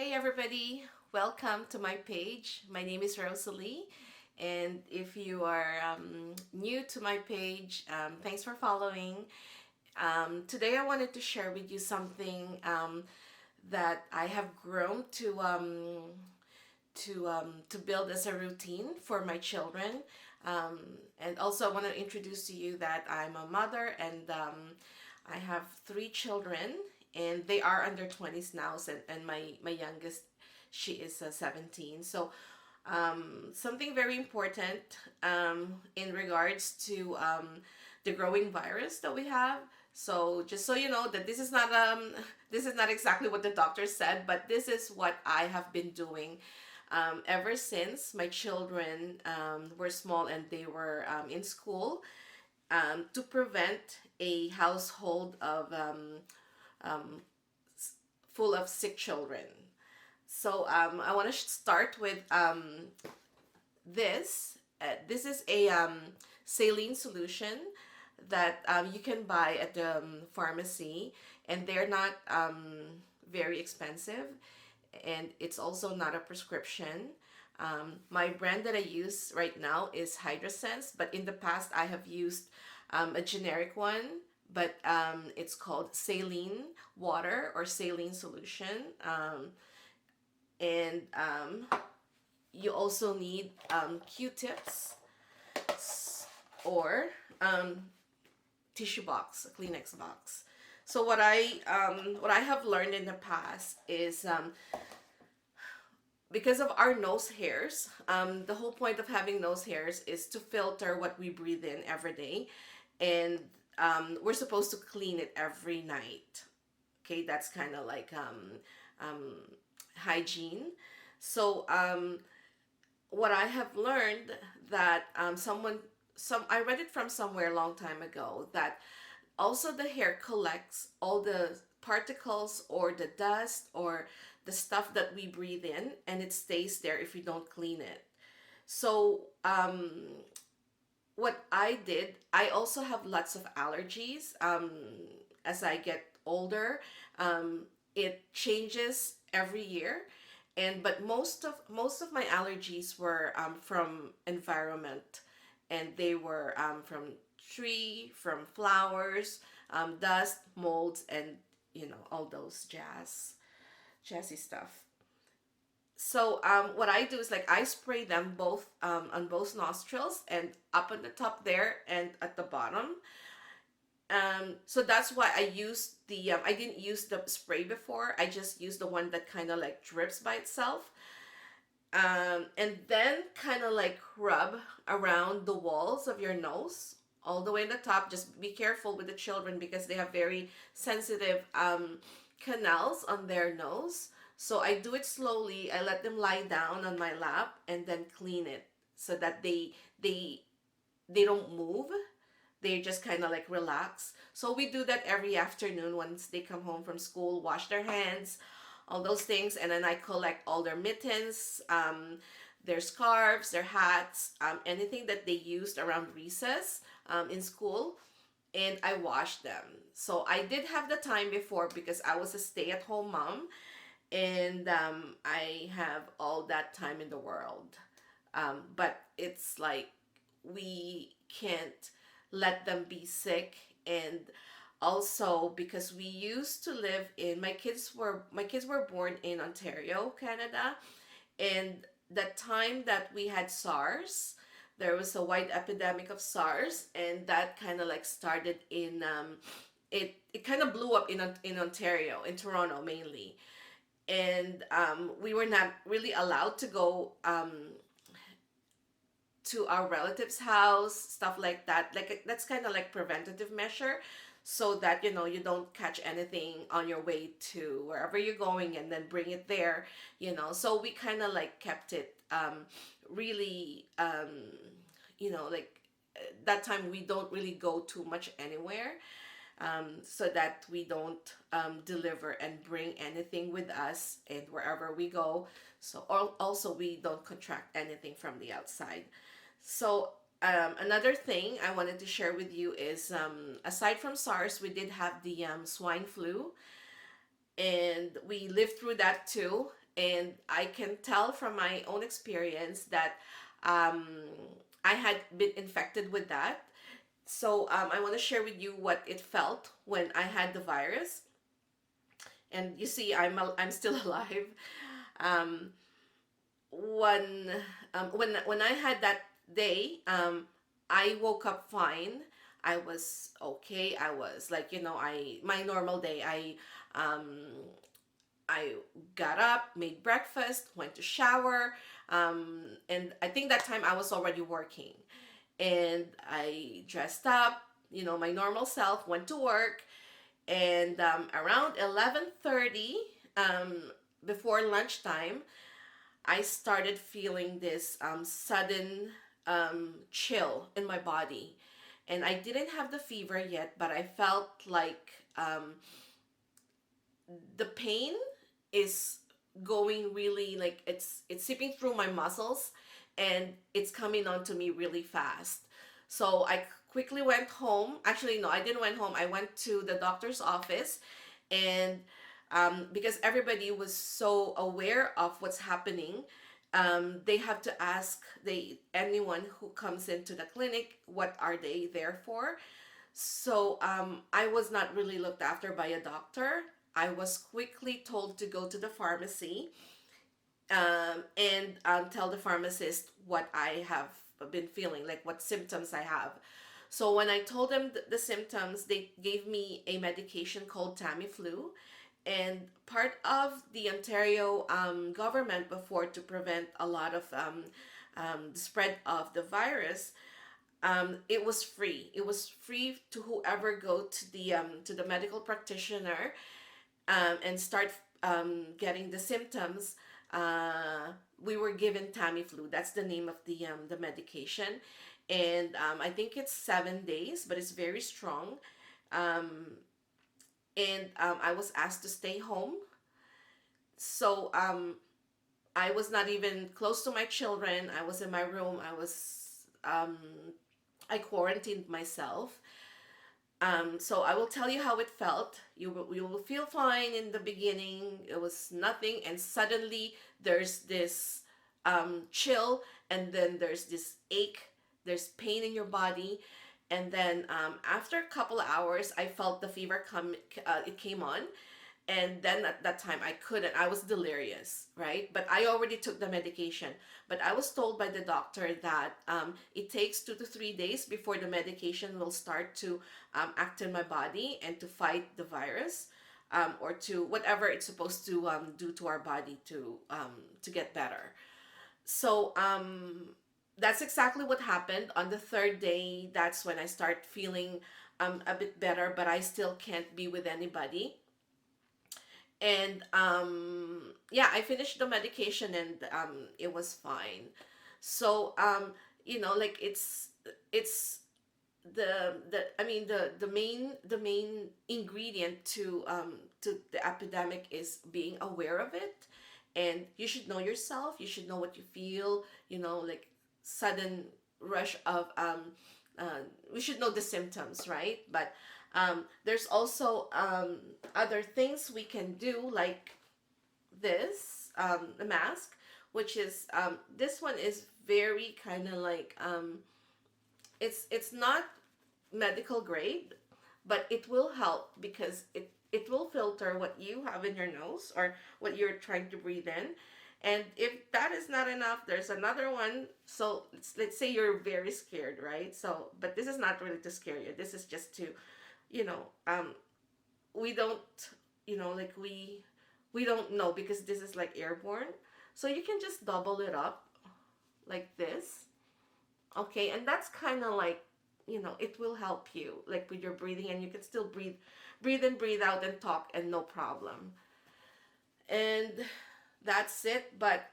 Hey everybody, welcome to my page. My name is Rosalie, and if you are new to my page, thanks for following. Today I wanted to share with you something that I have grown to build as a routine for my children. And also I want to introduce to you that I'm a mother and I have three children and they are under 20s now, and my youngest, she is 17. So something very important in regards to the growing virus that we have. So just so you know that this is not exactly what the doctor said, but this is what I have been doing ever since my children were small and they were in school, to prevent a household of um, full of sick children. So I want to start with this. This is a saline solution that you can buy at the pharmacy, and they're not very expensive, and it's also not a prescription. My brand that I use right now is Hydrosense, but in the past I have used a generic one, but it's called saline water or saline solution. And you also need Q-tips or tissue box, a Kleenex box. So what I have learned in the past is because of our nose hairs, the whole point of having nose hairs is to filter what we breathe in every day, and we're supposed to clean it every night. Okay, that's kind of like um, hygiene. So what I have learned that some I read it from somewhere a long time ago that also the hair collects all the particles or the dust or the stuff that we breathe in, and it stays there if we don't clean it. So what I did, I also have lots of allergies. As I get older, it changes every year, and but most of my allergies were from environment, and they were from tree, from flowers, dust, molds, and all those jazzy stuff. So what I do is like I spray them both on both nostrils and up on the top there and at the bottom. So that's why I used the I didn't use the spray before. I just used the one that kind of like drips by itself. And then kind of like rub around the walls of your nose all the way in the top. Just be careful with the children because they have very sensitive canals on their nose. So I do it slowly. I let them lie down on my lap and then clean it so that they don't move. They just kind of like relax. So we do that every afternoon once they come home from school, wash their hands, all those things, and then I collect all their mittens, their scarves, their hats, anything that they used around recess in school, and I wash them. So I did have the time before because I was a stay-at-home mom, and I have all that time in the world. But it's like we can't let them be sick, and also because we used to live in my kids were born in Ontario, Canada, and the time that we had SARS, there was a wide epidemic of SARS, and that kind of like started in it kind of blew up in Ontario, in Toronto mainly, and we were not really allowed to go to our relatives' house, stuff like that. Like that's kind of like preventative measure, so that you don't catch anything on your way to wherever you're going, and then bring it there. So we kind of like kept it really like that time we don't really go too much anywhere, so that we don't deliver and bring anything with us and wherever we go. So also we don't contract anything from the outside. So another thing I wanted to share with you is, aside from SARS, we did have the swine flu, and we lived through that too. and I can tell from my own experience that um, I had been infected with that. So I want to share with you what it felt when I had the virus. And you see, I'm still alive. Um, when when I had that day, I woke up fine. I was okay. I was like, I my normal day. I got up, made breakfast, went to shower, and I think that time I was already working. And I dressed up, my normal self, went to work, and around 11:30, before lunchtime, I started feeling this sudden chill in my body. And I didn't have the fever yet, but I felt like the pain is going really, like it's seeping through my muscles, and it's coming onto me really fast. So I quickly went home. Actually, no, I didn't went home. I went to the doctor's office, and because everybody was so aware of what's happening, they have to ask anyone who comes into the clinic what are they there for. So I was not really looked after by a doctor. I was quickly told to go to the pharmacy, and tell the pharmacist what I have been feeling, like what symptoms I have. So when I told them the symptoms, they gave me a medication called Tamiflu. And part of the Ontario government before, to prevent a lot of the spread of the virus, it was free. It was free to whoever go to the medical practitioner, and start getting the symptoms. We were given Tamiflu. That's the name of the medication, and I think it's 7 days, but it's very strong. Um, and I was asked to stay home. So I was not even close to my children. I was in my room. I quarantined myself. So I will tell you how it felt. You will feel fine in the beginning. It was nothing, and suddenly there's this chill, and then there's this ache. There's pain in your body, and then after a couple of hours, I felt the fever come. It came on, and then at that time I couldn't. I was delirious, right? But I already took the medication. But I was told by the doctor that it takes 2 to 3 days before the medication will start to act in my body and to fight the virus, or to whatever it's supposed to do to our body to get better. So that's exactly what happened. On the third day, that's when I start feeling a bit better, but I still can't be with anybody. And yeah, I finished the medication, and it was fine. So like it's the I mean the main ingredient to the epidemic is being aware of it. And you should know yourself. You should know what you feel, like sudden rush of we should know the symptoms, right? But there's also other things we can do, like this, the mask, which is this one is very kind of like it's not medical grade, but it will help because it will filter what you have in your nose or what you're trying to breathe in. And if that is not enough, there's another one. So let's say you're very scared, right? So, but this is not really to scare you. This is just to, you know, um, we don't, like we don't know because this is like airborne. So you can just double it up like this. Okay, and that's kind of like, it will help you like with your breathing, and you can still breathe in, breathe out, and talk, and no problem. And that's it. But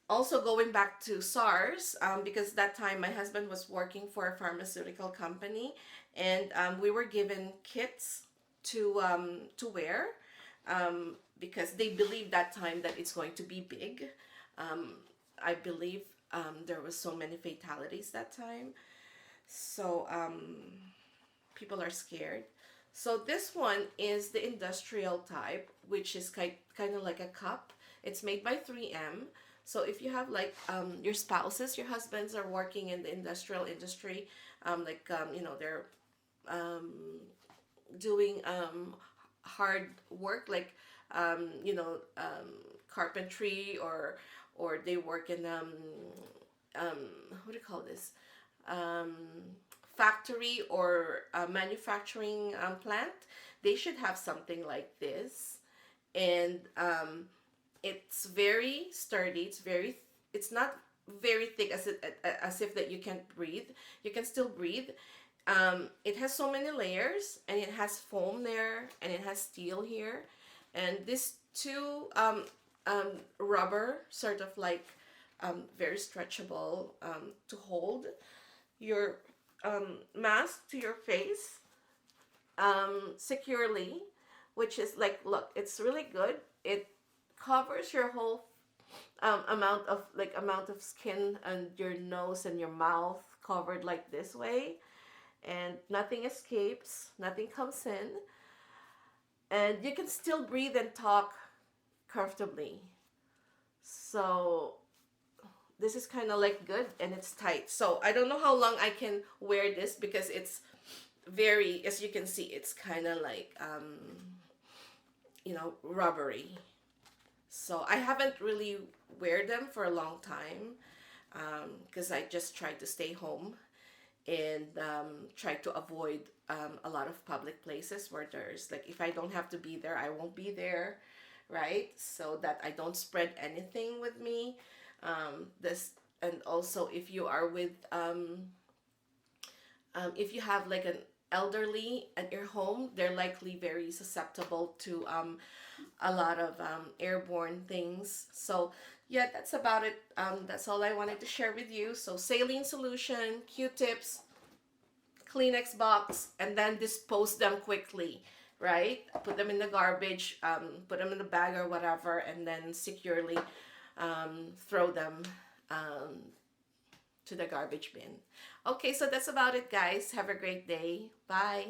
also going back to SARS, because that time my husband was working for a pharmaceutical company, and we were given kits to wear, because they believed that time that it's going to be big. Um, I believe there was so many fatalities that time, so people are scared. So this one is the industrial type, which is kind of like a cup. It's made by 3M. So if you have like your spouses, your husbands are working in the industrial industry, they're um, doing hard work, like carpentry, or they work in um, what do you call this, um, factory or manufacturing plant. They should have something like this. And it's very sturdy. It's not very thick as if that you can't breathe. You can still breathe. It has so many layers, and it has foam there, and it has steel here, and this two rubber, sort of like very stretchable, to hold your mask to your face securely, which is like, look, it's really good. It covers your whole amount of skin, and your nose and your mouth covered like this way, and nothing escapes, nothing comes in, and you can still breathe and talk comfortably. So this is kind of like good, and it's tight. So I don't know how long I can wear this, because it's very, as you can see, it's kind of like rubbery. So I haven't really wear them for a long time, because I just try to stay home, and try to avoid a lot of public places where there's like, if I don't have to be there, I won't be there, right? So that I don't spread anything with me. This And also, if you are with if you have like an elderly at your home, they're likely very susceptible to a lot of airborne things. So yeah, that's about it. That's all I wanted to share with you. So saline solution, Q-tips, Kleenex box, and then dispose them quickly, right? Put them in the garbage, put them in the bag or whatever, and then securely throw them um, to the garbage bin. Okay, so that's about it, guys. Have a great day. Bye.